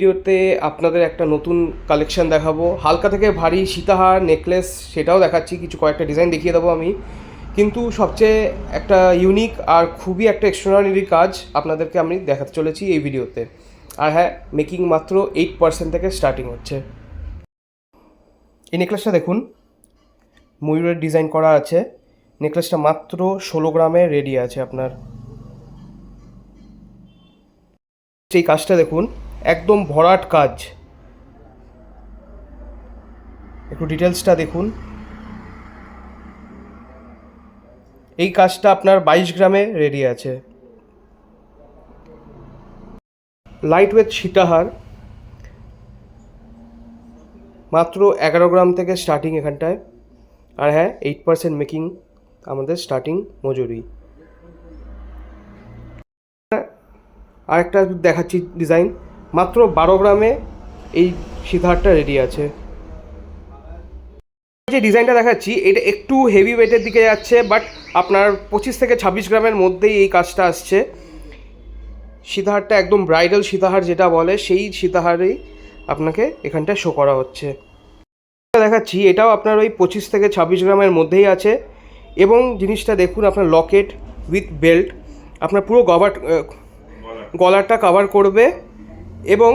ভিডিওতে আপনাদের একটা নতুন কালেকশন দেখাবো, হালকা থেকে ভারী সীতাহার নেকলেস সেটাও দেখাচ্ছি, কিছু কয়েকটা ডিজাইন দেখিয়ে দেবো আমি। কিন্তু সবচেয়ে একটা ইউনিক আর খুবই একটা এক্সট্রাঅর্ডিনারি কাজ আপনাদেরকে আমি দেখাতে চলেছি এই ভিডিওতে। আর হ্যাঁ, মেকিং মাত্র 8% থেকে স্টার্টিং হচ্ছে। এই নেকলেসটা দেখুন, ময়ূরের ডিজাইন করা আছে। নেকলেসটা মাত্র 16 গ্রামে রেডি আছে আপনার। সেই কাজটা দেখুন, একদম ভরাট কাজ। একটু ডিটেলসটা দেখুন। এই কাজটা আপনার 22 গ্রামে রেডি আছে। লাইট ওয়েট সীতাহার মাত্র 11 গ্রাম থেকে স্টার্টিং এখানটায়। আর হ্যাঁ, 8% মেকিং আমাদের স্টার্টিং মজুরি। আর একটা দেখাচ্ছি ডিজাইন, মাত্র 12 গ্রামে এই সীতাহারটা রেডি আছে। যে ডিজাইনটা দেখাচ্ছি এটা একটু হেভি ওয়েটের দিকে যাচ্ছে, বাট আপনার 25 থেকে 26 গ্রামের মধ্যেই এই কাজটা আসছে। সীতাহারটা একদম ব্রাইডাল সীতাহার যেটা বলে, সেই সীতাহারেই আপনাকে এখানটায় শো করা হচ্ছে। দেখাচ্ছি এটাও আপনার ওই 25 থেকে 26 গ্রামের মধ্যেই আছে। এবং জিনিসটা দেখুন, আপনার লকেট উইথ বেল্ট, আপনার পুরো গলাটা কভার করবে। এবং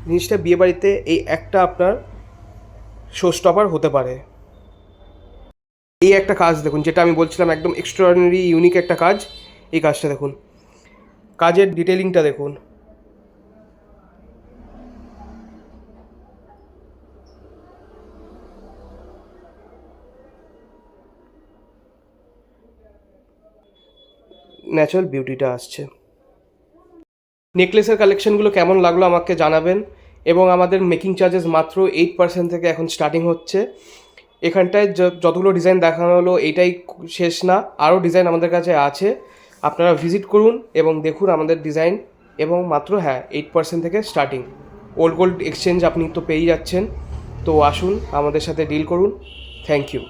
জিনিসটা বিয়েবাড়িতে এই একটা আপনার শো স্টপার হতে পারে। এই একটা কাজ দেখুন, যেটা আমি বলছিলাম একদম এক্সট্রাঅর্ডিনারি ইউনিক একটা কাজ। এই কাজটা দেখুন, কাজের ডিটেলিংটা দেখুন। ন্যাচারাল বিউটিটা আসছে। নেকলেসের কালেকশনগুলো কেমন লাগলো আমাকে জানাবেন। এবং আমাদের মেকিং চার্জেস মাত্র 8% থেকে এখন স্টার্টিং হচ্ছে। এখানটায় যতগুলো ডিজাইন দেখানো হলো এটাই শেষ না, আরও ডিজাইন আমাদের কাছে আছে। আপনারা ভিজিট করুন এবং দেখুন আমাদের ডিজাইন। এবং মাত্র হ্যাঁ, 8% থেকে স্টার্টিং। ওল্ড গোল্ড এক্সচেঞ্জ আপনি তো পেয়েই যাচ্ছেন, তো আসুন আমাদের সাথে ডিল করুন। Thank you.